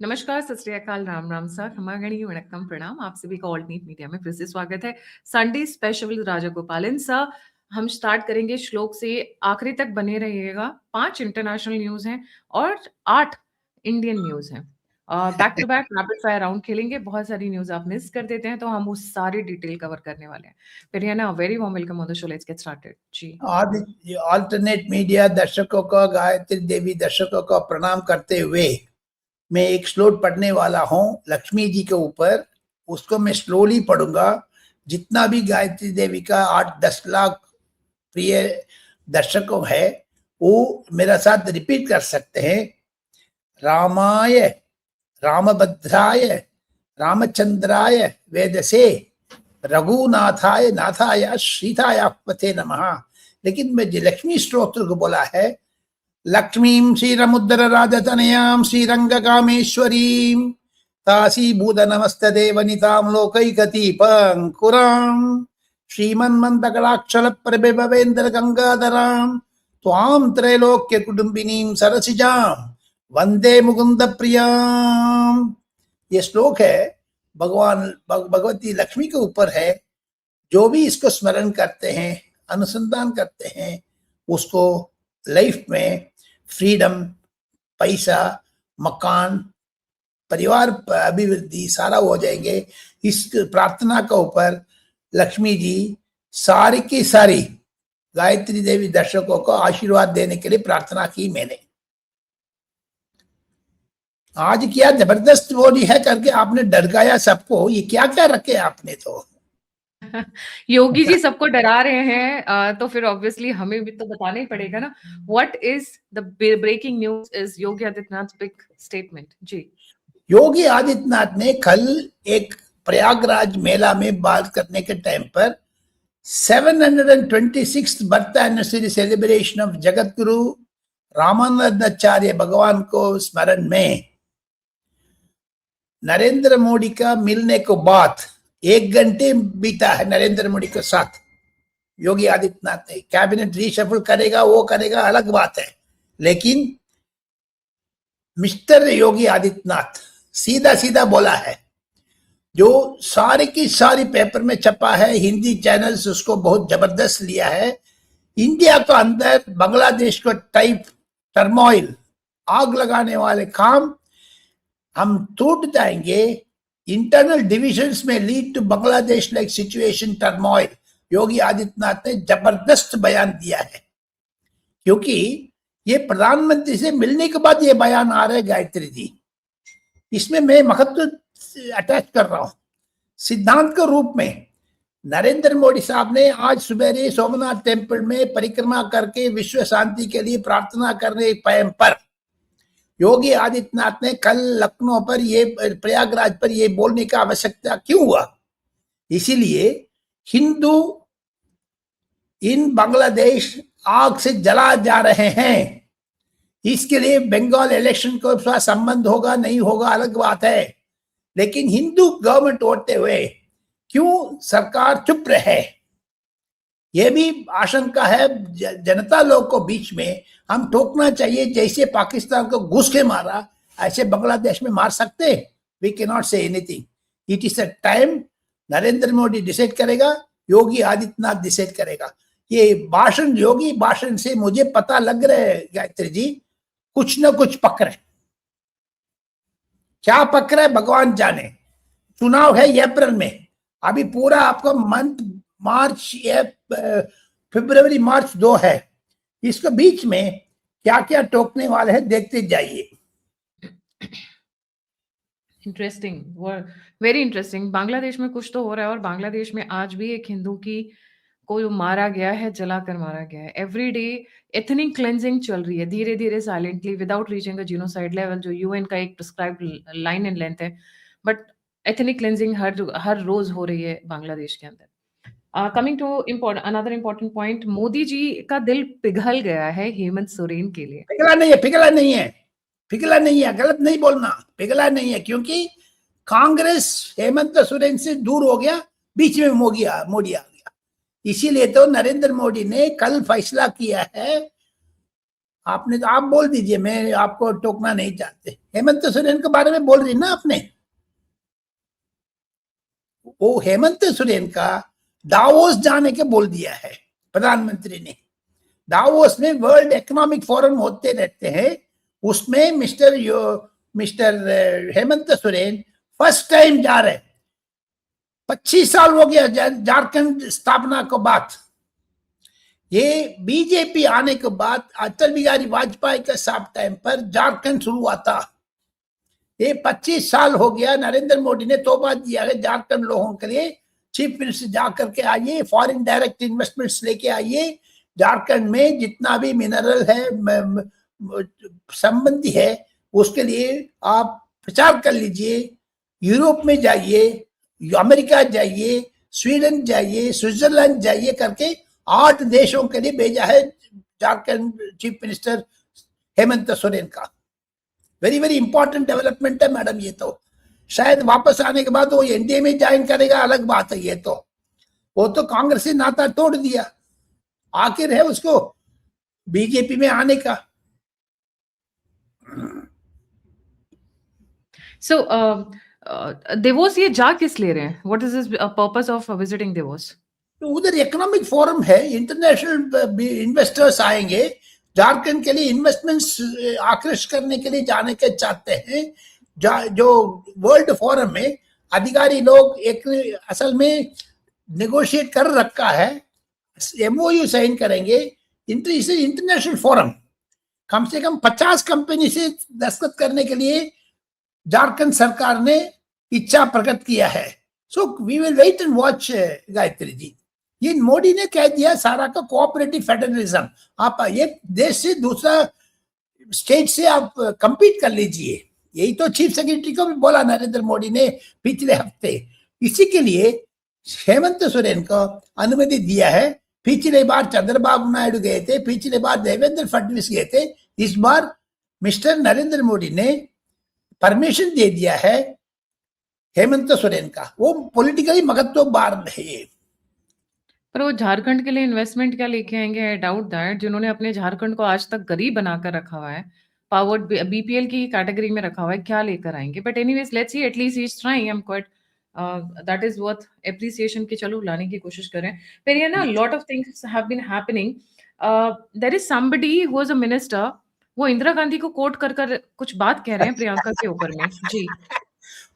नमस्कार, सत श्री अकाल, राम राम सा, खमागणी, वणक्कम, प्रणाम। आप सभी का ऑल्ट मीट मीडिया में फिर से स्वागत है। संडे स्पेशल विद राजागोपालन सा। हम स्टार्ट करेंगे श्लोक से, आखिरी तक बने रहिएगा। 5 इंटरनेशनल न्यूज हैं और 8 इंडियन न्यूज हैं। Back to back rapid fire round खेलेंगे। बहुत सारी न्यूज आप मिस कर देते हैं तो हम वो सारी डिटेल कवर करने वाले हैं। फिर है ना, very warm welcome on the show, let's get started जी। ऑल्टरनेट मीडिया दर्शकों को, गायत्री देवी दर्शकों को प्रणाम करते हुए मैं एक श्लोक पढ़ने वाला हूँ लक्ष्मी जी के ऊपर। उसको मैं स्लोली पढ़ूंगा। जितना भी गायत्री देवी का 8-10 लाख प्रिय दर्शकों है वो मेरा साथ रिपीट कर सकते हैं। रामाय रामभद्राय रामचंद्राय वेदसे रघुनाथाय नाथाय सीताय पते नमः। लेकिन मैं लक्ष्मी स्तोत्र को बोला है, लक्ष्मीं श्रीरमुद्र राजतनयां श्रीरंगकामेश्वरीं तासीभूत नमस्तदेवनितां लोकैकदीपंकुरां श्रीमन्मन्दकटाक्षल प्रभवेन्द्र गंगाधरां त्वां त्रैलोक्य कुटुंबिनीं सरसिजां वंदे मुकुंद प्रियां। ये श्लोक है भगवती लक्ष्मी के ऊपर है। जो भी इसको स्मरण करते हैं, अनुसंधान करते हैं, उसको लाइफ में फ्रीडम, पैसा, मकान, परिवार अभिवृद्धि सारा हो जाएंगे। इस प्रार्थना के ऊपर लक्ष्मी जी सारी की सारी गायत्री देवी दर्शकों को आशीर्वाद देने के लिए प्रार्थना की मैंने। आज क्या जबरदस्त बोली है करके आपने डर गया सबको। ये क्या क्या रखे आपने तो योगी जी सबको डरा रहे हैं, तो फिर ऑब्वियसली हमें भी तो बताना ही पड़ेगा ना। What is the breaking news is Yogi Adityanath big statement ji. Yogi Adityanath ने कल एक प्रयागराज मेला में बात करने के टाइम पर 726th birth anniversary celebration of Jagat Guru Ramanandacharya भगवान को स्मरण में नरेंद्र मोदी का मिलने को बाद 1 घंटे बीता है नरेंद्र मोदी के साथ। योगी आदित्यनाथ ने कैबिनेट रीशफल करेगा, वो करेगा, अलग बात है, लेकिन मिस्टर योगी आदित्यनाथ सीधा सीधा बोला है। जो सारी की सारी पेपर में छपा है, हिंदी चैनल्स उसको बहुत जबरदस्त लिया है। इंडिया के अंदर बांग्लादेश को टाइप टर्मोइल, आग लगाने वाले काम हम टूट जाएंगे। इंटरनल डिविजन्स में lead to Bangladesh like situation turmoil. Yogi Adityanath ने जबरदस्त बयान दिया है, क्योंकि ये प्रधानमंत्री से मिलने के बाद ये बयान आ रहा है गायत्री जी। इसमें मैं महत्व अटैच कर रहा हूं। सिद्धांत के रूप में नरेंद्र मोदी साहब ने आज सुबह सोमनाथ टेम्पल में परिक्रमा करके विश्व शांति के लिए प्रार्थना करने पर योगी आदित्यनाथ ने कल लखनऊ पर ये प्रयागराज पर ये बोलने का आवश्यकता क्यों हुआ? इसीलिए हिंदू इन बांग्लादेश आग से जला जा रहे हैं। इसके लिए बंगाल इलेक्शन को संबंध होगा नहीं होगा अलग बात है, लेकिन हिंदू गवर्नमेंट होते हुए क्यों सरकार चुप रहे? यह भी आशंका है जनता लोग को बीच में। हम ठोकना चाहिए, जैसे पाकिस्तान को घुस के मारा ऐसे बांग्लादेश में मार सकते। We can not say anything. It is a time. Narendra Modi decide करेगा, योगी आदित्यनाथ डिसाइड करेगा। ये भाषण, योगी भाषण से मुझे पता लग रहा है गायत्री जी, कुछ ना कुछ पक रहे। क्या पक रहा है भगवान जाने। चुनाव है अप्रैल में, अभी पूरा आपका मंथ मार्च या फरवरी मार्च 2 है। इसके बीच में क्या क्या टोकने वाले हैं देखते जाइए। Interesting, very interesting. बांग्लादेश में कुछ तो हो रहा है, और बांग्लादेश में आज भी एक हिंदू को मारा गया है, जलाकर मारा गया है। एवरी डे एथनिक क्लेंजिंग चल रही है, धीरे धीरे silently, without reaching a genocide level, जो यूएन का एक प्रिस्क्राइब्ड लाइन एंड लेंथ है। बट एथनिक क्लेंजिंग हर रोज हो रही है बांग्लादेश के अंदर। Coming to another important point, Modi ji का दिल पिघल गया है हेमंत सोरेन के लिए। पिघला नहीं है, पिघला नहीं है, पिघला नहीं है, गलत नहीं बोलना, पिघला नहीं है, क्योंकि कांग्रेस हेमंत सोरेन से दूर हो गया, बीच में मोदी आ गया। इसीलिए तो नरेंद्र मोदी ने कल फैसला किया है आपने तो आप बोल दीजिए, मैं आपको टोकना नहीं चाहते। हेमंत सोरेन के बारे में बोल रही ना आपने, वो हेमंत सोरेन का दावोस जाने के बोल दिया है प्रधानमंत्री ने। दावोस में वर्ल्ड इकोनॉमिक फोरम होते रहते हैं, उसमें mister Hemant Soren first time जा रहे। 25 साल हो गया झारखंड स्थापना के बाद। ये बीजेपी आने के बाद अटल बिहारी वाजपेयी के साथ टाइम पर झारखंड शुरू हुआ था। ये 25 साल हो गया। नरेंद्र मोदी ने तोहफा दिया है झारखंड लोगों के लिए, चीफ मिनिस्टर जा करके आइए, फॉरेन डायरेक्ट इन्वेस्टमेंट्स लेके आइए, झारखंड में जितना भी मिनरल है संबंधी है उसके लिए आप प्रचार कर लीजिए। यूरोप में जाइए, अमेरिका जाइए, स्वीडन जाइए, स्विट्जरलैंड जाइए करके 8 देशों के लिए भेजा है झारखंड चीफ मिनिस्टर हेमंत सोरेन का। वेरी वेरी इंपॉर्टेंट डेवलपमेंट है मैडम। ये तो शायद वापस आने के बाद वो एनडीए में ज्वाइन करेगा, अलग बात है। ये तो वो तो कांग्रेस से नाता तोड़ दिया, आखिर है उसको बीजेपी में आने का। सो देवोस ये जा किस ले रहे हैं? What is his purpose of visiting Davos? तो उधर इकोनॉमिक फोरम है, इंटरनेशनल इन्वेस्टर्स आएंगे, झारखंड के लिए इन्वेस्टमेंट्स आकर्षित करने के लिए जाने के चाहते हैं। जो वर्ल्ड फोरम में अधिकारी लोग एक असल में नेगोशिएट कर रखा है, एमओयू साइन करेंगे। इंटरनेशनल फोरम कम से कम 50 कंपनी से दस्तखत करने के लिए झारखंड सरकार ने इच्छा प्रकट किया है। So we will wait and watch Gayatri ji. ये मोदी ने कह दिया सारा का कोऑपरेटिव फेडरलिज्म, आप एक देश से दूसरा स्टेट से आप कंपीट कर लीजिए। यही तो चीफ सेक्रेटरी को भी बोला नरेंद्र मोदी ने पिछले हफ्ते। इसी के लिए हेमंत सोरेन को अनुमति दिया है। पिछले बार चंद्रबाबू नायडू गए थे, पिछले बार देवेंद्र फडणवीस गए थे, इस बार मिस्टर नरेंद्र मोदी ने परमिशन दे दिया है हेमंत सोरेन का। वो पॉलिटिकली महत्वपूर्ण है ये। पर वो झारखंड के लिए इन्वेस्टमेंट क्या लेके आएंगे? I doubt that. जिन्होंने अपने झारखंड को आज तक गरीब बनाकर रखा हुआ है, पावर्ड बीपीएल की कैटेगरी में रखा हुआ है, क्या लेकर आएंगे? But anyways let's see, at least he is trying. I am quite that is worth appreciation की चलो लाने की कोशिश करें। फिर ये ना lot of things have been happening. There is somebody who was a minister, वो इंदिरा गांधी को कोट कर कर कुछ बात कह रहे हैं प्रियंका के ऊपर में जी।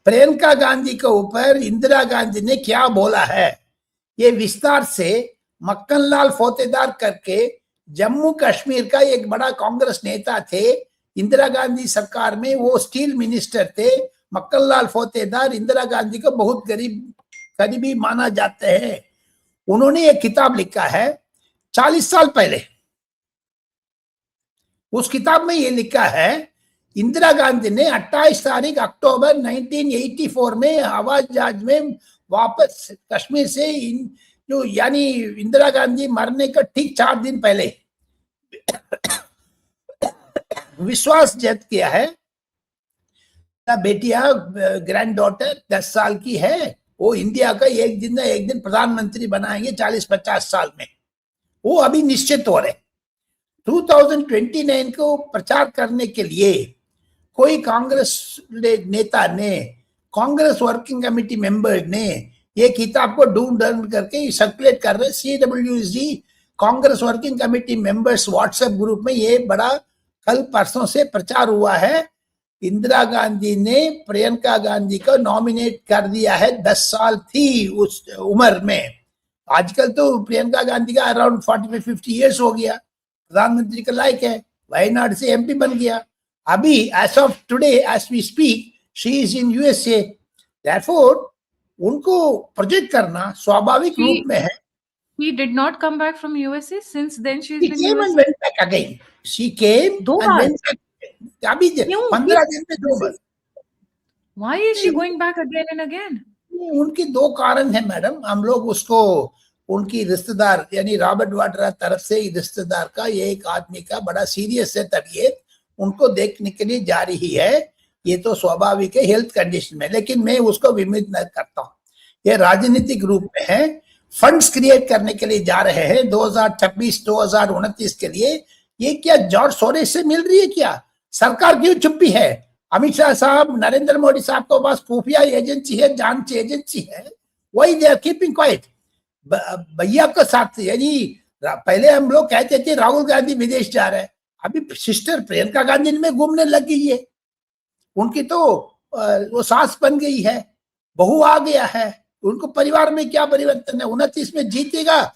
प्रियंका गांधी के ऊपर इंदिरा गांधी ने क्या बोला है ये विस्तार से मक्खनलाल फोतेदार करके जम्मू कश्मीर का एक बड़ा कांग्रेस नेता थे इंदिरा गांधी सरकार में, वो स्टील मिनिस्टर थे। मक्खनलाल फोतेदार इंदिरा गांधी को बहुत करीबी माना जाते हैं। उन्होंने एक किताब लिखा है 40 साल पहले। उस किताब में ये लिखा है इंदिरा गांधी ने 28 तारीख अक्टूबर 1984 में हवाई जहाज में वापस कश्मीर से जो यानी इंदिरा गांधी मरने का ठीक 4 दिन पहले विश्वास व्यक्त किया है बेटिया ग्रैंड डॉटर 10 साल की है, वो इंडिया का एक दिन ना एक दिन प्रधानमंत्री बनाएंगे 40-50 साल में। वो अभी निश्चित हो रहे। 2029 को प्रचार करने के लिए कोई कांग्रेस नेता ने, कांग्रेस वर्किंग कमेटी मेंबर ने ये किताब को ढूंढ करके सर्कुलेट कर रहे। CWSG Congress working committee members WhatsApp group में ये बड़ा कल परसों से प्रचार हुआ है। इंदिरा गांधी ने प्रियंका गांधी को नॉमिनेट कर दिया है। 10 साल थी उस उम्र में। आजकल तो प्रियंका गांधी का अराउंड 45-50 ईयर्स हो गया, प्रधानमंत्री का लायक है, वायनाड से एमपी बन गया। अभी as of today as we speak she is in USA. Therefore उनको प्रोजेक्ट करना स्वाभाविक रूप में है। He did not come back from USA since then. She's She been came and USA. went back again. She came दो and bar? went back. अभी 15 दिन में 2 बार। Why is she going back again and again? उनकी 2 कारण है madam. हम लोग उसको उनकी रिश्तेदार यानी रॉबर्ट वाड्रा तरफ से रिश्तेदार का एक आदमी का बड़ा सीरियस है तबीयत, उनको देखने के लिए जा रही है। ये तो स्वाभाविक है हेल्थ कंडीशन में, लेकिन मैं उसको विमित न करता हूँ। ये राजनीतिक रूप में है, फंड्स क्रिएट करने के लिए जा रहे हैं 2026-2029 के लिए। ये क्या जॉर्ज सोरेस से मिल रही है क्या? सरकार क्यों चुप्पी है? अमित शाह साहब, नरेंद्र मोदी साहब के पास खुफिया एजेंसी है, जांच एजेंसी है, वही दे आर कीपिंग क्वाइट। भैया के साथ यानी पहले हम लोग कहते थे राहुल गांधी विदेश जा रहे हैं, अभी सिस्टर प्रियंका गांधी में घूमने लग गई है, उनकी तो वो सास बन गई है, बहू आ गया है, उनको परिवार में क्या परिवर्तन है? 29 में जीतेगा,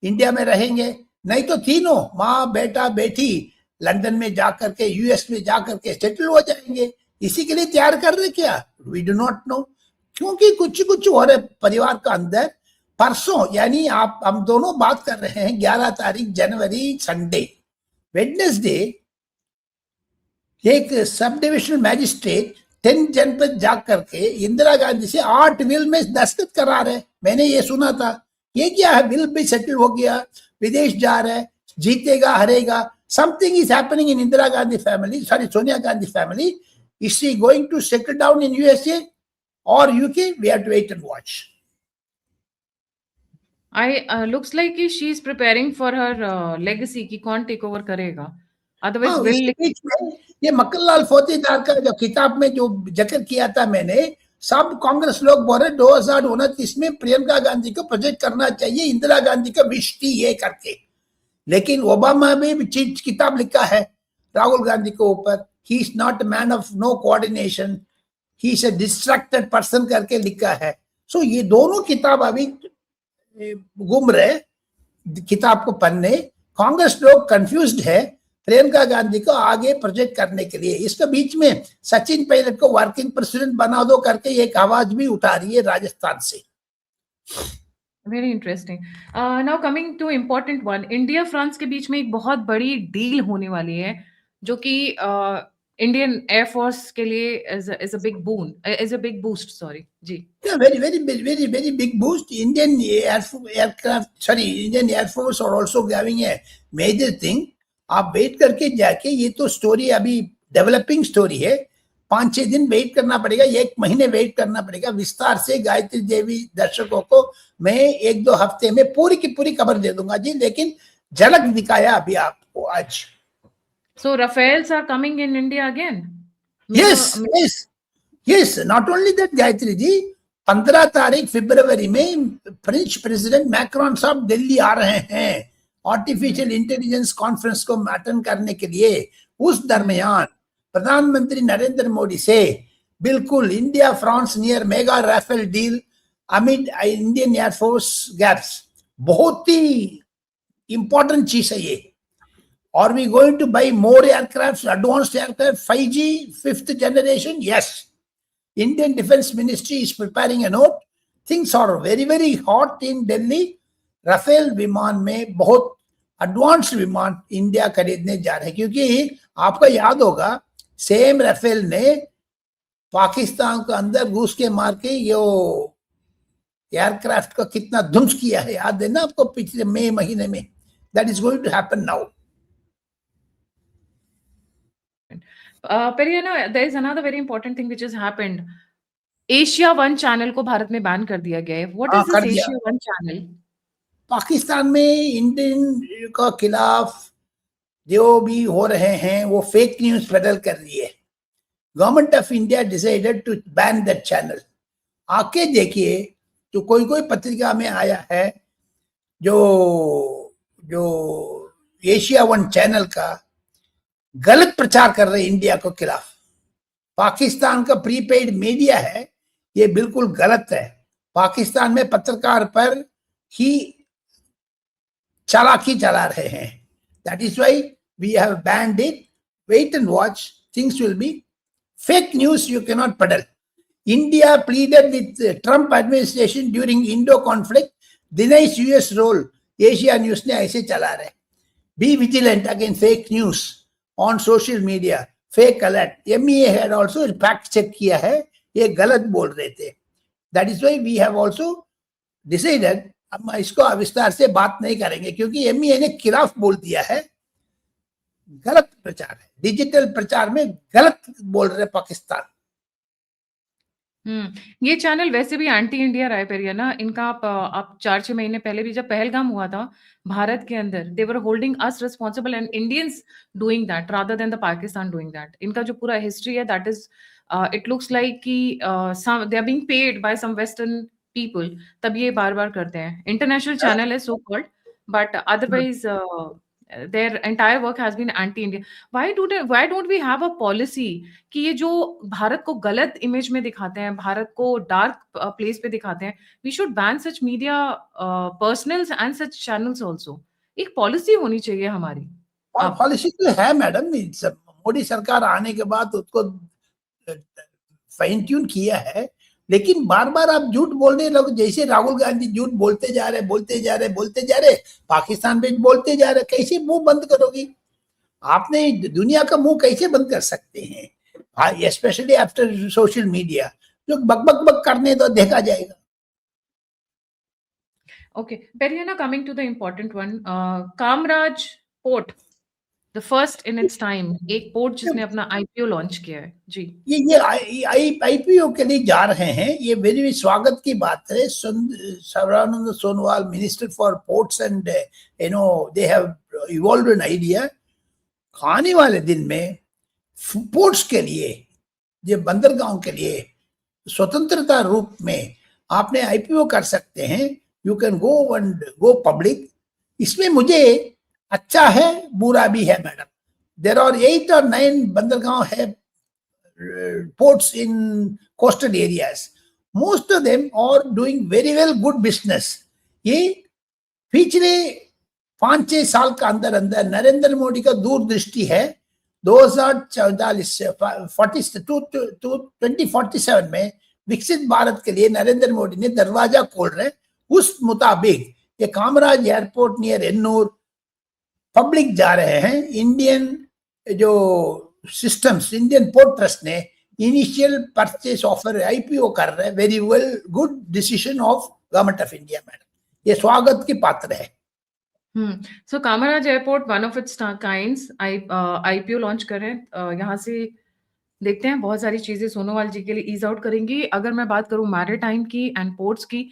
इंडिया में रहेंगे, नहीं तो तीनों माँ बेटा बेटी लंदन में जाकर के, यूएस में जाकर के सेटल हो जाएंगे। इसी के लिए तैयार कर रहे क्या? वी डू नॉट नो, क्योंकि कुछ कुछ हो रहे परिवार का अंदर। परसों यानी आप हम दोनों बात कर रहे हैं 11 तारीख जनवरी, संडे, वेडनेसडे एक सब डिविजनल मैजिस्ट्रेट 10 जनपद जा करके इंदिरा गांधी से 8 विल में दस्तखत करा रहे। मैंने ये सुना था, ये क्या है, विल भी सेटल हो गया, विदेश जा रहे, जीतेगा हरेगा, something is happening in Indira Gandhi family, sorry Sonia Gandhi family. Is she going to settle down in USA और UK? We have to wait and watch. looks like कि she is preparing for her legacy कि कौन टेक ओवर करेगा, otherwise हाँ, will इसी बीच में ये मक्खनलाल फौजीदार का जो किताब में जो जिक्र किया था मैंने, सब कांग्रेस लोग बोल रहे 2029 में प्रियंका गांधी को प्रोजेक्ट करना चाहिए, इंदिरा गांधी का विश थी ये करके। लेकिन ओबामा भी किताब लिखा है राहुल गांधी के ऊपर, he is not man of no coordination, he is a distracted person करके लिखा है। सो ये दोनों किताब अभी घूम रहे किताब को पढ़ने, कांग्रेस लोग कंफ्यूज्ड है प्रियंका गांधी को आगे प्रोजेक्ट करने के लिए। इसके बीच में सचिन पायलट को वर्किंग प्रेसिडेंट बना दो करके एक आवाज भी उठा रही है राजस्थान से। Very interesting. Now coming to important one, India France के बीच में एक बहुत बड़ी डील होने वाली है, जो कि इंडियन एयरफोर्स के लिए is a big boon, is a big boost, sorry जी। Very big boost. Indian aircraft, sorry, Indian Air Force are also having a major thing. आप वेट करके जाके, ये तो स्टोरी अभी डेवलपिंग स्टोरी है, 5-6 दिन वेट करना पड़ेगा, 1 महीने वेट करना पड़ेगा विस्तार से। गायत्री देवी दर्शकों को मैं 1-2 हफ्ते में पूरी की पूरी खबर दे दूंगा जी, लेकिन झलक दिखाया अभी आपको आज। So Rafales are coming in India again? Yes, not only that Gayatri ji, 15 तारीख फरवरी में फ्रेंच प्रेसिडेंट मैक्रोन साहब दिल्ली आ रहे हैं आर्टिफिशियल इंटेलिजेंस कॉन्फ्रेंस को अटेंड करने के लिए। उस दरमियान प्रधानमंत्री नरेंद्र मोदी से बिल्कुल India France near mega Rafale deal amid Indian air force gaps, बहुत ही इंपॉर्टेंट चीज है ये। Are we going to buy more aircrafts, advanced aircraft, 5G, 5th generation? Yes. Indian Defense Ministry is preparing a note. Things are very, very hot in Delhi. Rafale विमान में बहुत advance विमान India खरीदने जा रहे हैं, क्योंकि आपको याद होगा सेम राफेल ने पाकिस्तान के अंदर घुस के मार के ये एयरक्राफ्ट का कितना ध्वंस किया है, याद है ना आपको, पिछले मई महीने में। That is going to happen now. पर ये ना, there is another very important thing which has happened. Asia one channel को भारत में बैन कर दिया गया है। What is this Asia one channel? Pakistan में इंडियन का खिलाफ जो भी हो रहे हैं वो फेक न्यूज बदल कर रही है। Government of India decided to ban that channel. आके देखिए, जो कोई कोई पत्रिका में आया है, जो जो एशिया वन चैनल का गलत प्रचार कर रहे इंडिया के खिलाफ। पाकिस्तान का प्रीपेड मीडिया है, ये बिल्कुल गलत है। पाकिस्तान में पत्रकार पर ही चालाकी चला रहे हैं। That is why we have banned it. Wait and watch, things will be fake news you can not peddle. India pleaded with Trump administration during Indo conflict, denies US role. Asia news ने ऐसे चला रहे। Be vigilant against fake news on social media. Fake alert. MEA had also fact check किया है, ये गलत बोल रहे थे। That is why we have also decided, हम इसको विस्तार से बात नहीं करेंगे, क्योंकि MEA ने खिलाफ बोल दिया है। गलत प्रचार है, डिजिटल प्रचार में गलत बोल रहे पाकिस्तान। ये चैनल वैसे भी एंटी इंडिया रहा है पेरियाना। इनका आप 4-6 महीने पहले भी जब पहलगाम हुआ था भारत के अंदर, they were holding us responsible and Indians doing that rather than the Pakistan doing that. इनका जो पूरा हिस्ट्री है that is it looks like कि some they are being paid by some western people, तब ये बार-बार करते हैं। इंटरनेशनल चैनल है so called, but otherwise their entire work has been anti India. Why don't we have a policy कि ये जो भारत को गलत इमेज में दिखाते हैं, भारत को डार्क प्लेस पे दिखाते हैं, we should ban such media personals and such channels also. एक पॉलिसी होनी चाहिए हमारी। अब पॉलिसी तो है मैडम, मोदी सरकार आने के बाद उसको फाइन ट्यून किया है, लेकिन बार बार आप झूठ बोल रहे लोग, जैसे राहुल गांधी झूठ बोलते जा रहे, पाकिस्तान में बोलते जा रहे, कैसे मुंह बंद करोगी? आपने दुनिया का मुंह कैसे बंद कर सकते हैं? स्पेशली आफ्टर सोशल मीडिया, जो बक बक बक करने दो, देखा जाएगा। Okay, Periana, coming to the important one, Kamaraj port, the first in its time, एक पोर्ट जिसने अपना आईपीओ लॉन्च किया है। जी, ये आईपीओ के लिए जा रहे हैं, ये वेरी स्वागत की बात है। Sarbananda Sonowal, minister for ports and they have evolved an idea. आने वाले दिन में पोर्ट्स के लिए, ये बंदरगाहों के लिए स्वतंत्रता रूप में आपने आईपीओ कर सकते हैं। You can go public. इसमें मुझे अच्छा है, बुरा भी है मैडम। देयर आर 8 or 9 बंदरगाह है, ports in coastal areas. Most of them are doing very well, good business. ये पिछले 5-6 साल का अंदर अंदर नरेंद्र मोदी का दूरदृष्टि है। 2047 में विकसित भारत के लिए नरेंद्र मोदी ने दरवाजा खोल रहे। उस मुताबिक ये Kamaraj airport near Ennore public जा रहे हैं। इंडियन जो सिस्टम्स, इंडियन पोर्ट ट्रस्ट ने इनिशियल परचेस ऑफर आईपीओ कर रहे हैं। Very well, good decision of government of India madam, ये स्वागत की पात्र है। So Kamaraj airport one of its kinds IPO launch कर रहे हैं। यहाँ से देखते हैं, बहुत सारी चीजें सोनोवाल जी के लिए ईज आउट करेंगी। अगर मैं बात करूं मैरीटाइम की एंड पोर्ट्स की,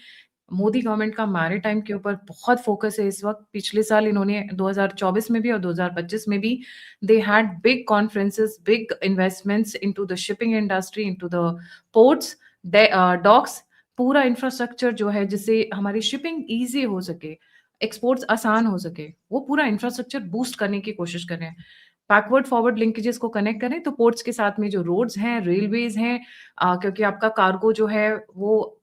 मोदी गवर्नमेंट का मैरीटाइम के ऊपर बहुत फोकस है इस वक्त। पिछले साल इन्होंने 2024 में भी और 2025 में भी they had big conferences, big investments into the shipping industry, into the ports, docks, पूरा इंफ्रास्ट्रक्चर जो है जिससे हमारी शिपिंग ईजी हो सके, एक्सपोर्ट्स आसान हो सके, वो पूरा इंफ्रास्ट्रक्चर बूस्ट करने की कोशिश कर रहे हैं। बैकवर्ड फॉरवर्ड लिंकेजेस को कनेक्ट करें तो पोर्ट्स के साथ में जो रोड्स हैं, रेलवेज हैं, क्योंकि आपका कार्गो जो है वो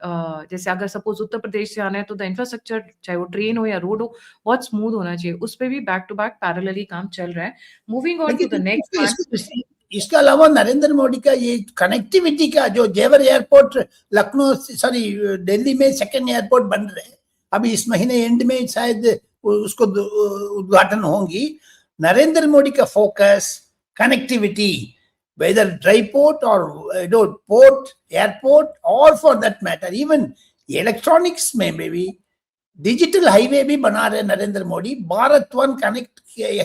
जैसे अगर सपोज उत्तर प्रदेश से आना है तो द इंफ्रास्ट्रक्चर, चाहे वो ट्रेन हो या रोड हो, बहुत स्मूथ होना चाहिए। उस पे भी बैक टू बैक पैरेलली काम चल रहा है। Moving on to the next one, इसके अलावा नरेंद्र मोदी का ये कनेक्टिविटी का जो जेवर एयरपोर्ट, लखनऊ, सॉरी दिल्ली में सेकेंड एयरपोर्ट बन रहे हैं, अभी इस महीने एंड में शायद उसको उद्घाटन होंगी। नरेंद्र मोदी का focus connectivity, whether dry port और पोर्ट, एयरपोर्ट, और for that matter even electronics में भी डिजिटल हाईवे भी बना रहे नरेंद्र मोदी। भारत वन कनेक्ट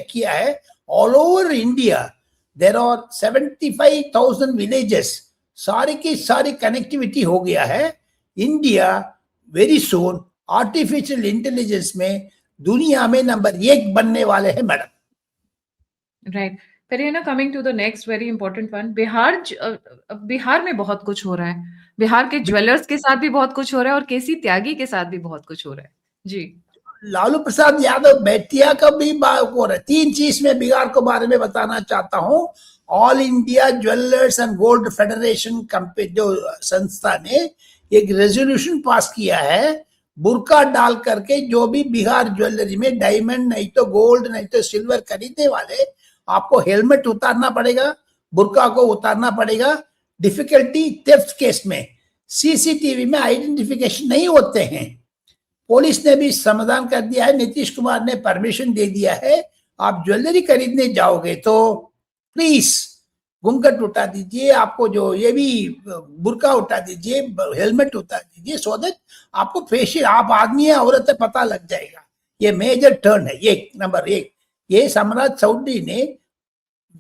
किया है all over India. There are 75,000 villages, सारी की सारी कनेक्टिविटी हो गया है। India very soon artificial intelligence में दुनिया में नंबर 1 बनने वाले हैं madam. Right, Periana, coming to the next very important one, Bihar में बहुत कुछ हो रहा है। बिहार के ज्वेलर्स के साथ भी बहुत कुछ हो रहा है और केसी त्यागी के साथ भी बहुत कुछ हो रहा है। जी, लालू प्रसाद यादव बेटिया का भी हो रहा है। 3 चीज में बिहार के बारे में बताना चाहता हूँ। All India jewellers and gold federation जो संस्था ने एक रेजोल्यूशन पास किया है, बुर्का डाल करके जो भी बिहार ज्वेलरी में डायमंड नहीं तो गोल्ड नहीं तो सिल्वर खरीदने वाले, आपको हेलमेट उतारना पड़ेगा, बुर्का को उतारना पड़ेगा। डिफिकल्टी थेफ्ट केस में सीसीटीवी में आइडेंटिफिकेशन नहीं होते हैं। पुलिस ने भी समाधान कर दिया है, नीतीश कुमार ने परमिशन दे दिया है। आप ज्वेलरी खरीदने जाओगे तो प्लीज घूंघट उठा दीजिए, आपको जो ये भी बुर्का उठा दीजिए, हेलमेट उतार दीजिए, सो दैट आपको फेशियल, आप आदमी है औरत है पता लग जाएगा। ये मेजर टर्न है। ये नंबर 1, ये सम्राट चौधरी ने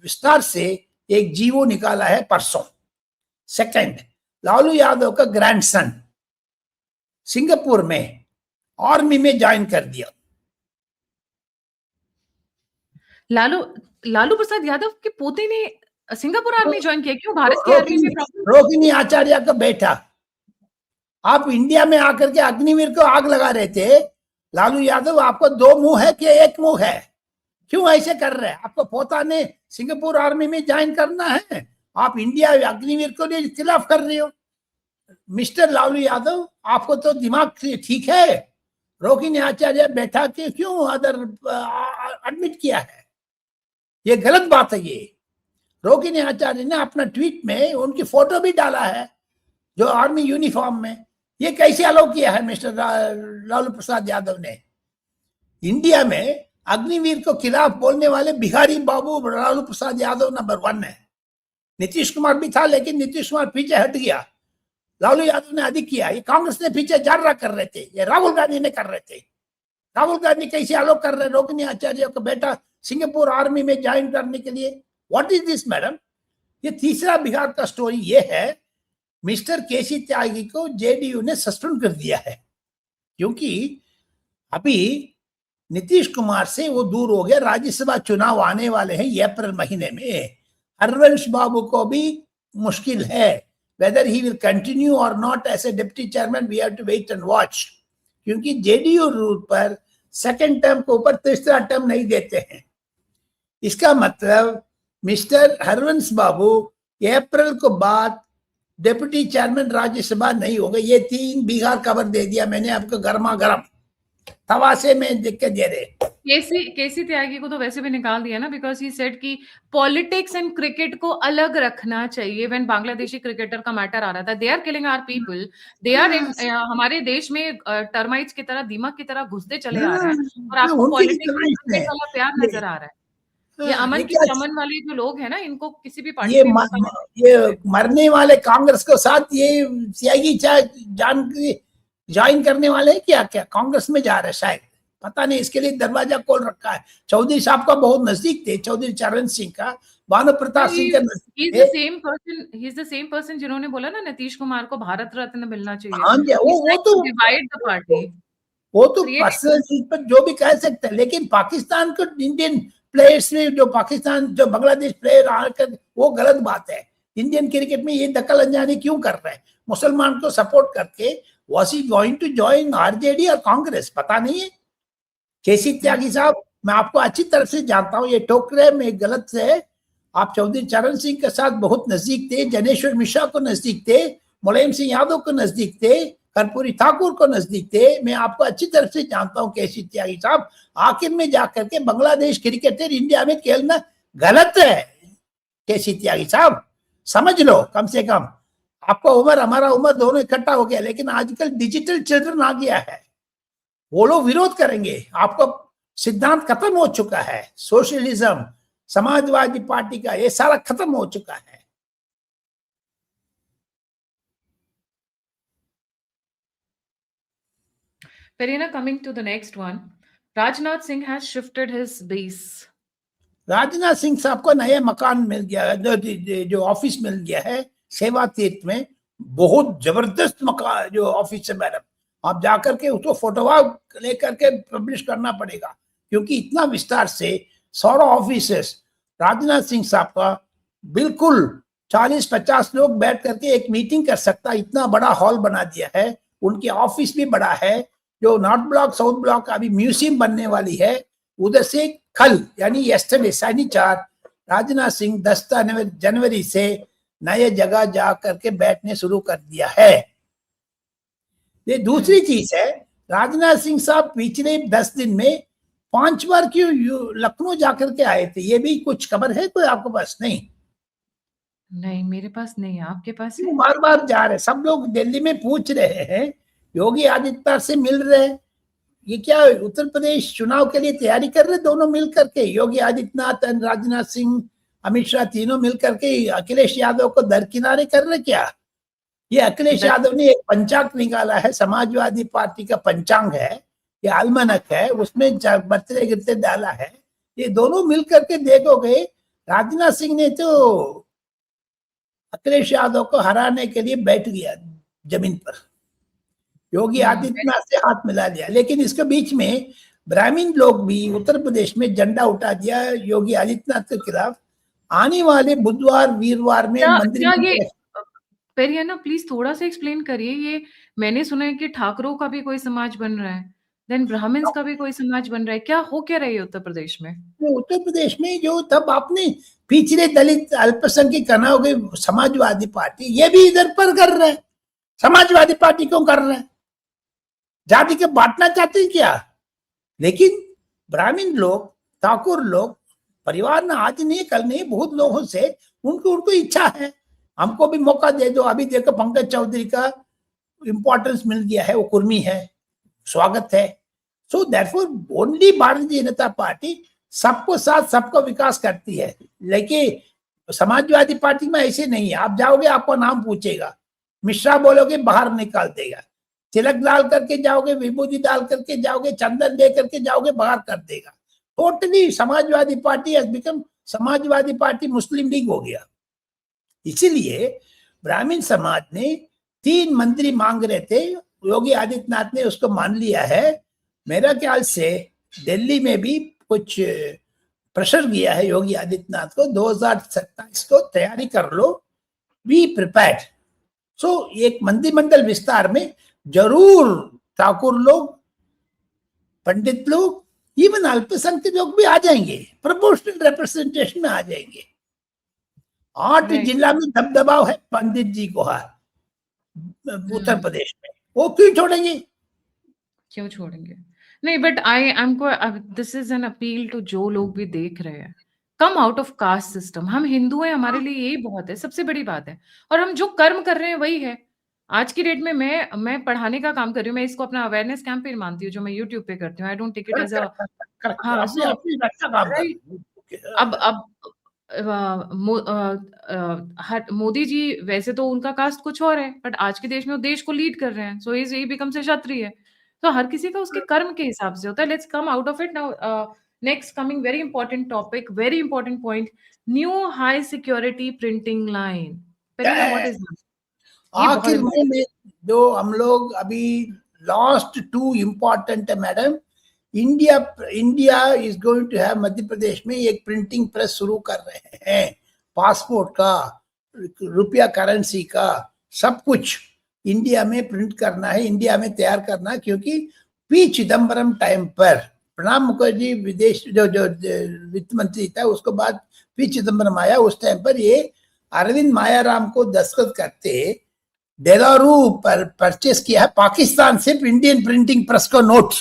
विस्तार से एक जीवो निकाला है परसों। सेकंड, लालू यादव का ग्रैंडसन सिंगापुर में आर्मी में ज्वाइन कर दिया। लालू लालू प्रसाद यादव के पोते ने सिंगापुर आर्मी ज्वाइन किया, क्यों? भारत की आर्मी में रोहिणी प्रॉब्लम? रोहिणी आचार्य का बेटा। आप इंडिया में आकर के अग्निवीर को आग लगा रहे थे। लालू यादव, आपको दो मुंह है कि एक मुंह है? क्यों ऐसे कर रहे हैं? आपको पोता ने सिंगापुर आर्मी में ज्वाइन करना है, आप इंडिया अग्निवीर को खिलाफ कर रहे हो। मिस्टर लालू यादव, आपको तो दिमाग ठीक है? रोहिणी आचार्य बेटा के क्यों अदर एडमिट किया है? ये गलत बात है। ये रोहिणी आचार्य ने अपना ट्वीट में उनकी फोटो भी डाला है जो आर्मी यूनिफॉर्म में। ये कैसे अलाउ किया है मिस्टर लालू प्रसाद यादव ने? इंडिया में अग्निवीर को खिलाफ बोलने वाले बिहारी बाबू लालू प्रसाद यादव नंबर 1 है। नीतीश कुमार भी था, लेकिन नीतीश कुमार पीछे हट गया। लालू यादव ने अधिक किया। ये कांग्रेस ने पीछे जार्रा कर रहे थे, ये राहुल गांधी ने कर रहे थे। राहुल गांधी कैसे अलाउ कर रहे रोहिणी आचार्य का बेटा सिंगापुर आर्मी में ज्वाइन करने के लिए? What is this madam? ये तीसरा बिहार का स्टोरी ये है, मिस्टर केसी त्यागी को जेडीयू ने सस्पेंड कर दिया है, क्योंकि अभी नीतीश कुमार से वो दूर हो गया। राज्यसभा चुनाव आने वाले हैं अप्रैल महीने में। हरवंश बाबू को भी मुश्किल है, whether he will continue or not as a deputy chairman, we have to wait and watch, क्योंकि जेडीयू रूल पर सेकंड टर्म के ऊपर तीसरा टर्म नहीं देते हैं। इसका मतलब मिस्टर हरवंश बाबू अप्रैल को बाद डिप्टी चेयरमैन राज्यसभा नहीं होगा। ये 3 बिहार खबर दे दिया मैंने आपको, गर्मा गर्म तवा से में देख के दे रहे। केसी त्यागी को तो वैसे भी निकाल दिया ना, बिकॉज ही सेड कि पॉलिटिक्स एंड क्रिकेट को अलग रखना चाहिए। व्हेन बांग्लादेशी क्रिकेटर का मैटर आ रहा था, they are killing our people, they are हमारे देश में टर्माइट्स की तरह, दीमक की तरह घुसते चले आ रहे हैं, और आपको पॉलिटिक्स में क्रिकेट वाला प्यार नजर आ रहा है। ये अमन की चमन वाले जो लोग हैं ना, इनको किसी भी पार्टी में ये मरने वाले कांग्रेस के साथ ये त्यागी ज्वाइन करने वाले हैं क्या? कांग्रेस में जा रहे शायद, पता नहीं। इसके लिए दरवाजा खोल रखा है। चौधरी साहब का बहुत नजदीक थे, चौधरी चरण सिंह का, भानु प्रताप सिंह का नजदीक थे। He is the same person जिन्होंने बोला ना नीतीश कुमार को भारत रत्न मिलना चाहिए। हाँ जी, वो तो डिवाइड द पार्टी, वो तो पर्सनल चीज पर जो भी कह सकते हैं, लेकिन पाकिस्तान को इंडियन प्लेयर्स में जो बांग्लादेश प्लेयर आकर, वो गलत बात है। इंडियन क्रिकेट में ये दखल अंजानी क्यों कर रहे हैं? मुसलमान को सपोर्ट करके was he going to join RJD और कांग्रेस? पता नहीं है। केसी त्यागी साहब, मैं आपको अच्छी तरह से जानता हूँ, ये टोकरे में गलत से। आप चौधरी चरण सिंह के साथ बहुत नजदीक थे, जनेश्वर मिश्रा को नजदीक थे, मुलायम सिंह यादव को नजदीक थे, कर्पूरी ठाकुर को नजदीक थे। मैं आपको अच्छी तरह से जानता हूँ केसी त्यागी साहब। आखिर में जाकर के बांग्लादेश क्रिकेटर इंडिया में खेलना गलत है। केसी त्यागी साहब समझ लो, कम से कम आपका उम्र हमारा उम्र दोनों इकट्ठा हो गया, लेकिन आजकल डिजिटल चिल्ड्रन आ गया है, वो लोग विरोध करेंगे। आपका सिद्धांत खत्म हो चुका है, सोशलिज्म, समाजवादी पार्टी का ये सारा खत्म हो चुका है। Perina, coming to the next one, Rajnath Singh has shifted his base. Rajnath Singh साहब को नया मकान मिल गया है, जो ऑफिस मिल गया है सेवा तीर्थ में। बहुत जबरदस्त मकान जो ऑफिस है मैडम, आप जाकर के उसको फोटोवा लेकर के पब्लिश करना पड़ेगा, क्योंकि इतना विस्तार से सारा ऑफिसेस राजनाथ सिंह साहब का, बिल्कुल 40-50 लोग बैठ करके एक मीटिंग कर सकता, इतना बड़ा हॉल बना दिया है। उनकी ऑफिस भी बड़ा है। जो नॉर्थ ब्लॉक साउथ ब्लॉक का अभी म्यूजियम बनने वाली है, उधर से कल यानी यस्टरडे शनिवार राजनाथ सिंह 10 जनवरी से नए जगह जा करके बैठने शुरू कर दिया है। ये दूसरी चीज है, राजनाथ सिंह साहब पिछले 10 दिन में 5 बार क्यों लखनऊ जाकर के आए थे? ये भी कुछ खबर है कोई आपके पास? नहीं, मेरे पास नहीं है, आपके पास है? बार बार जा रहे, सब लोग दिल्ली में पूछ रहे हैं, योगी आदित्यनाथ से मिल रहे हैं। ये क्या उत्तर प्रदेश चुनाव के लिए तैयारी कर रहे दोनों मिल करके? योगी आदित्यनाथ और राजनाथ सिंह, अमित शाह तीनों मिल करके अखिलेश यादव को दरकिनारे कर रहे क्या? ये अखिलेश यादव ने एक पंचांग निकाला है, समाजवादी पार्टी का पंचांग है, ये अलमनक है, उसमें बर्तरे गिरते डाला है। ये दोनों मिल करके देखोगे, राजनाथ सिंह ने तो अखिलेश यादव को हराने के लिए बैठ गया जमीन पर, योगी आदित्यनाथ से हाथ मिला लिया। लेकिन इसके बीच में ब्राह्मण लोग भी उत्तर प्रदेश में झंडा उठा दिया योगी आदित्यनाथ के खिलाफ। आने वाले बुधवार वीरवार में क्या क्या ये मंत्रिमंडल, पेरियाना प्लीज थोड़ा सा एक्सप्लेन करिए। ये मैंने सुना है कि ठाकरों का भी कोई समाज बन रहा है, देन ब्राह्मण्स का भी कोई समाज बन रहा है, क्या हो क्या रही है उत्तर प्रदेश में? उत्तर प्रदेश में जो तब आपने पिछड़े दलित अल्पसंख्यक कना हो गए, समाजवादी पार्टी ये भी इधर पर कर रहा है। समाजवादी पार्टी क्यों कर रहा है? जाति के बांटना चाहते हैं क्या? लेकिन ब्राह्मण लोग, ठाकुर लोग, परिवार ने आज नहीं कल नहीं बहुत लोगों से उनको उनको इच्छा है हमको भी मौका दे दो। अभी देखो पंकज चौधरी का इंपॉर्टेंस मिल गया है, वो कुर्मी है, स्वागत है। So therefore only Bharatiya Janata party सबको साथ सबको विकास करती है। लेकिन समाजवादी पार्टी में ऐसे नहीं है, आप जाओगे आपको नाम पूछेगा, मिश्रा बोलोगे बाहर निकाल देगा, तिलक डाल करके जाओगे, विभूति डाल करके जाओगे, चंदन दे करके जाओगे, बाहर कर देगा। Totally Samajwadi party has become Samajwadi party Muslim league हो गया। इसीलिए ब्राह्मण समाज ने 3 मंत्री मांग रहे थे, योगी आदित्यनाथ ने उसको मान लिया है। मेरा ख्याल से दिल्ली में भी कुछ प्रेशर दिया है योगी आदित्यनाथ को, 2027 को तैयारी कर लो, बी प्रिपेयर्ड। सो एक मंत्रिमंडल विस्तार में जरूर ठाकुर लोग, पंडित लोग, इवन अल्पसंख्यक लोग भी आ जाएंगे, प्रोपोर्शनल रिप्रेजेंटेशन में आ जाएंगे। 8 जिला में दबदबाव है पंडित जी को उत्तर प्रदेश में, वो क्यों छोड़ेंगे? क्यों छोड़ेंगे? नहीं, बट आई एम को this is an appeal to जो लोग भी देख रहे हैं, come out of caste system. हम हिंदू हैं, हमारे लिए यही बहुत है, सबसे बड़ी बात है। और हम जो कर्म कर रहे हैं वही है। आज की डेट में मैं पढ़ाने का काम कर रही हूँ, मैं इसको अपना अवेयरनेस कैंपेन मानती हूँ जो मैं यूट्यूब पे करती हूँ। I don't take it as a हाँ अपने सो अपनी रक्षा काम कर राइट। अब मोदी जी वैसे तो उनका कास्ट कुछ और है, बट आज के देश में वो देश को लीड कर रहे हैं, सो ही बिकम्स अ क्षत्रिय। तो हर किसी का उसके कर्म के हिसाब से होता है। Let's come out of it now. Next coming very important topic, very important point, new high security printing line. Perina, what is that? ये बहुत आखिर इंपॉर्टेंट। में जो हम लोग अभी लास्ट 2 इम्पोर्टेंट है madam. India India is going to have, Madhya Pradesh में एक प्रिंटिंग प्रेस शुरू कर रहे हैं, पासपोर्ट का, रुपया करेंसी का, सब कुछ इंडिया में प्रिंट करना है, इंडिया में तैयार करना है। क्योंकि पी चिदम्बरम टाइम पर प्रणब मुखर्जी विदेश जो जो वित्त मंत्री था, उसके बाद पी चिदम्बरम आया, उस टाइम पर ये अरविंद मायाराम को दस्तखत करते डेलारू पर परचेस किया है पाकिस्तान से इंडियन प्रिंटिंग प्रेस का नोट।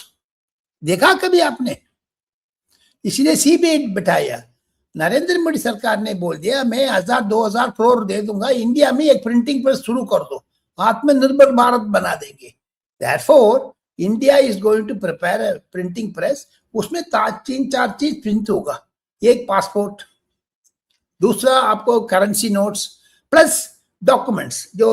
देखा कभी आपने? इसलिए सीबीआई बिठाया। नरेंद्र मोदी सरकार ने बोल दिया मैं 1000-2000 करोड़ दे दूंगा, इंडिया में एक प्रिंटिंग प्रेस शुरू कर दो, आत्मनिर्भर भारत बना देंगे। Therefore, India is going to prepare printing press, उसमें 3-4 चीज प्रिंट होगा। एक पासपोर्ट, दूसरा आपको करेंसी नोट्स, प्लस डॉक्यूमेंट्स जो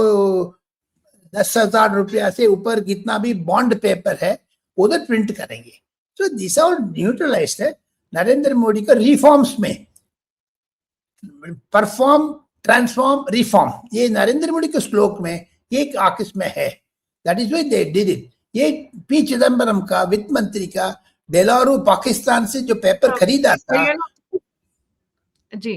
10,000 रुपया से ऊपर कितना भी बॉन्ड पेपर है उधर प्रिंट करेंगे। सो दिस आर न्यूट्रलाइज्ड है नरेंद्र मोदी का रिफॉर्म्स में, परफॉर्म, ट्रांसफॉर्म, रिफॉर्म, ये नरेंद्र मोदी के श्लोक में एक आकिस में है। That is why they did it. ये पी चिदम्बरम का, वित्त मंत्री का, डेलारू पाकिस्तान से जो पेपर खरीदा था, जी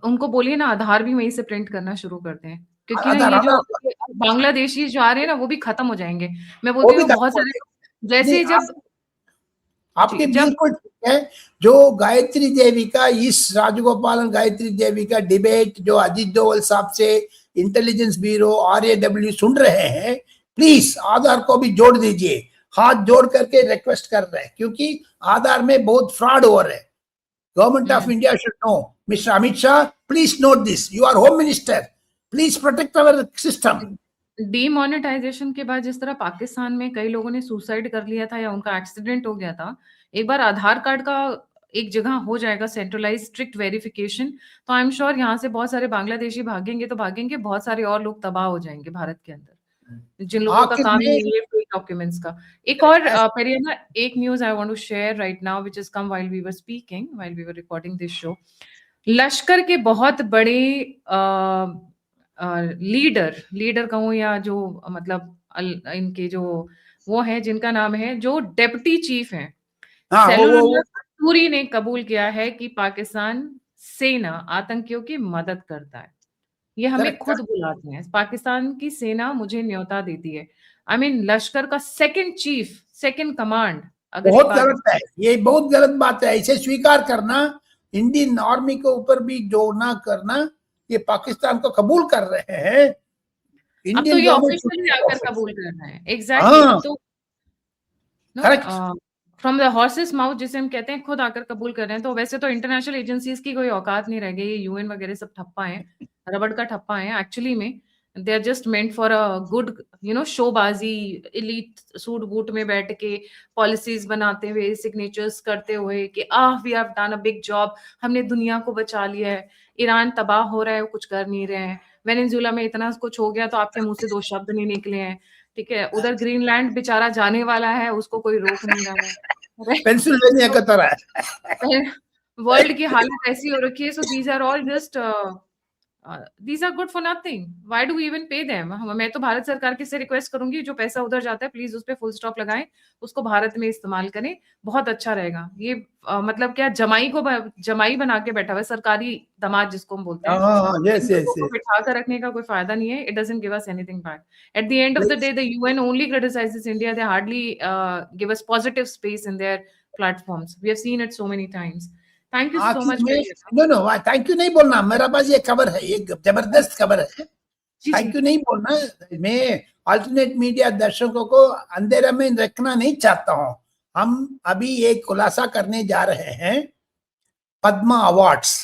उनको बोलिए ना आधार भी वहीं से प्रिंट करना शुरू करते हैं, क्योंकि ना आधार ये जो आधार बांग्लादेशी जो आ रहे हैं ना वो भी खत्म हो जाएंगे। मैं वो बोलती भी हूँ बहुत खत्म हो सारे गए। नहीं, जैसे जब आपके जी जब बिल्कुल ठीक है। जो गायत्री देवी का, इस राजगोपालन गायत्री देवी का डिबेट जो अजीत डोवल साहब से इंटेलिजेंस ब्यूरो RAW सुन रहे हैं, प्लीज आधार को भी जोड़ दीजिए, हाथ जोड़ करके रिक्वेस्ट कर रहे हैं, क्योंकि आधार में बहुत फ्रॉड हो रहे हैं। Government of India should know. Mister Amit Shah, please note this, you are home minister, please protect our system. Demonetisation के बाद जिस तरह पाकिस्तान में कई लोगों ने सुसाइड कर लिया था या उनका एक्सीडेंट हो गया था, एक बार आधार कार्ड का एक जगह हो जाएगा सेंट्रलाइज स्ट्रिक्ट वेरिफिकेशन, तो आई एम श्योर यहाँ से बहुत सारे बांग्लादेशी भागेंगे तो भागेंगे, बहुत सारे और लोग तबाह हो जाएंगे भारत के अंदर, जिन लोगों का आखिर काम ही में नहीं है फेक डॉक्यूमेंट्स का। एक और पेरियाना, एक news I want to share right now which has come while we were speaking, while we were recording this show. Lashkar के बहुत बड़े लीडर कहूँ या जो मतलब इनके जो वो हैं जिनका नाम है जो डेप्टी चीफ हैं, हाँ सैलुल्लाह कस्तूरी ने कबूल किया है कि पाकिस्तान सेना आतंकियों की मदद करता है। ये हमें खुद करेक्ट। बुलाते हैं। पाकिस्तान की सेना मुझे न्योता देती है। आई मीन लश्कर का सेकंड चीफ, सेकंड कमांड, अगर ये बहुत बात गलत है, ये बहुत गलत बात है। इसे स्वीकार करना, इंडियन आर्मी के ऊपर भी जोड़ना करना, ये पाकिस्तान को कबूल कर रहे हैं। अब तो इंडियन ये गवर्नमेंट शुड ऑफिशियली टेक आकर ऑफिस। कबूल कर रहे हैं। एग्जैक्टली हाँ, अब तो no correct. From the horse's mouth जिसे हम कहते हैं, खुद आकर कबूल कर रहे हैं। तो वैसे तो इंटरनेशनल एजेंसीज की कोई औकात नहीं रह गई, यूएन वगैरह सब ठप्पा है, रबड़ का ठप्पा है एक्चुअली में। They are just meant for a good शोबाजी, इलीट सूट बूट में बैठ के पॉलिसीज बनाते हुए, सिग्नेचर्स करते हुए कि we have done a big job, हमने दुनिया को बचा लिया है। ईरान तबाह हो रहा है, वो कुछ कर नहीं रहे हैं। वेनेजुएला में इतना कुछ हो गया तो आपके मुंह से 2 शब्द नहीं निकले हैं। ठीक है, उधर ग्रीनलैंड बेचारा जाने वाला है, उसको कोई रोक नहीं रहा है। पेंसिल्वेनिया तो की तरह। वर्ल्ड की हालत ऐसी हो रखी है, so these are all just these are good for nothing. Why do we even pay them? मैं तो भारत सरकार की से रिक्वेस्ट करूंगी, जो पैसा उधर जाता है प्लीज उस पे फुल स्टॉप लगाएं, उसको भारत में इस्तेमाल करें, बहुत अच्छा रहेगा। ये मतलब क्या जमाई बना के बैठा हुआ है, सरकारी दामाद जिसको हम बोलते हैं। हाँ, इन यस लोगों यस को यस। बिठा कर रखने का कोई फायदा नहीं है। It doesn't give us anything back. At the end of the day, the UN only criticizes India. They hardly give us positive space in their platforms. We have seen it so many times. Thank you so आखिर much, में, Periana. No no, thank you नहीं बोलना, मेरा पास ये खबर है, ये जबरदस्त खबर है। जी जी थैंक यू नहीं बोलना। मैं अल्टरनेट मीडिया दर्शकों को अंधेरे में रखना नहीं चाहता हूं। हम अभी एक खुलासा करने जा रहे हैं, पद्मा अवार्ड्स।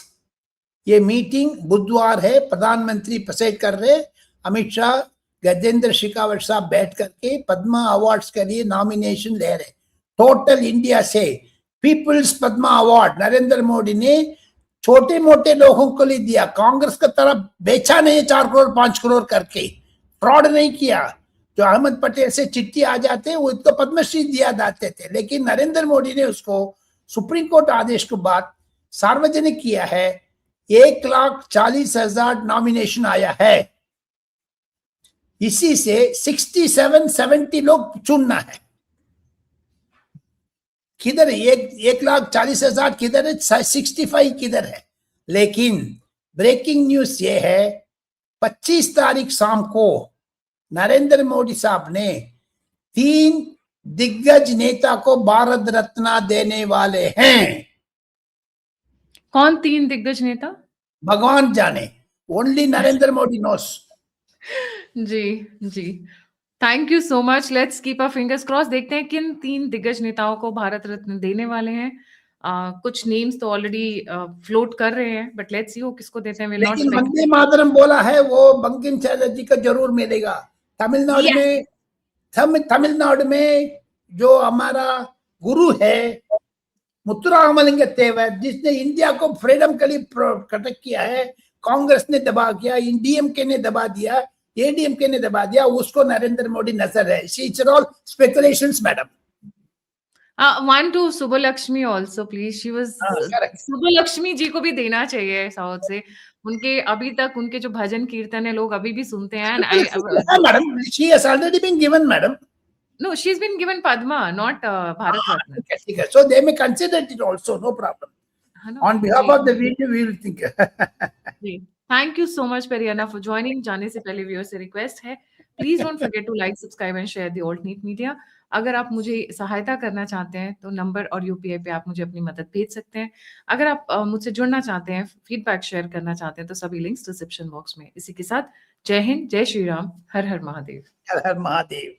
ये मीटिंग बुधवार है, प्रधानमंत्री प्रेसिड कर रहे, अमित शाह, गजेंद्र शेखावत साहब बैठ करके पद्मा अवार्ड्स के लिए नॉमिनेशन ले रहे। टोटल इंडिया से पीपल्स पद्मा अवार्ड नरेंद्र मोदी ने छोटे मोटे लोगों को लिए दिया। कांग्रेस की तरफ बेचा नहीं 4 करोड़ 5 करोड़ करके, फ्रॉड नहीं किया। जो अहमद पटेल से चिट्ठी आ जाते वो इसको पद्मश्री दिया जाते थे, लेकिन नरेंद्र मोदी ने उसको सुप्रीम कोर्ट आदेश के बाद सार्वजनिक किया है। 1,40,000 नॉमिनेशन आया है, इसी से 67-70 लोग चुनना है। किधर है 1,40,000? किधर है 65? किधर है? लेकिन ब्रेकिंग न्यूज ये है, 25 तारीख शाम को नरेंद्र मोदी साहब ने 3 दिग्गज नेता को भारत रत्न देने वाले हैं। कौन 3 दिग्गज नेता? भगवान जाने, ओनली नरेंद्र मोदी नोस। जी जी, thank you so much. Let's keep our fingers cross. देखते हैं किन 3 दिग्गज नेताओं को भारत रत्न देने वाले हैं। कुछ नेम्स तो ऑलरेडी फ्लोट कर रहे हैं, बट लेट्स सी वो किसको देते हैं। विल नॉट लेकिन वंदे स्पेकुलेट। मातरम बोला है, वो बंकिम चटर्जी को जरूर मिलेगा। तमिलनाडु यस, में, तमिलनाडु में जो हमारा गुरु है मुत्तुरामलिंग तेवर, जिसने इंडिया को फ्रीडम के लिए प्रोटेक्ट किया है, कांग्रेस ने दबा किया, डीएमके ने दबा दिया, एडीएमके ने दबा दिया, उसको नरेंद्र मोदी नजर है। It's all speculations madam. One two Subbulakshmi also please. She was correct. Subbulakshmi ji को भी देना चाहिए साउथ से। उनके अभी तक उनके जो भजन कीर्तन है लोग अभी भी सुनते हैं। And I madam, she has already been given madam. No, she has been given Padma, not Bharat Ratna. ठीक है, so they may consider it also, no problem. है ना? ऑन बिहाफ जी of the video we will think. जी, thank you so much Periyana for joining. जाने से पहले viewer से रिक्वेस्ट है, please don't forget to like, subscribe and share the alt neat media. अगर आप मुझे सहायता करना चाहते हैं तो नंबर और यूपीआई पे आप मुझे अपनी मदद भेज सकते हैं। अगर आप मुझसे जुड़ना चाहते हैं, फीडबैक शेयर करना चाहते हैं, तो सभी लिंक्स डिस्क्रिप्शन बॉक्स में। इसी के साथ जय हिंद, जय श्री राम, हर हर महादेव। हर हर महादेव।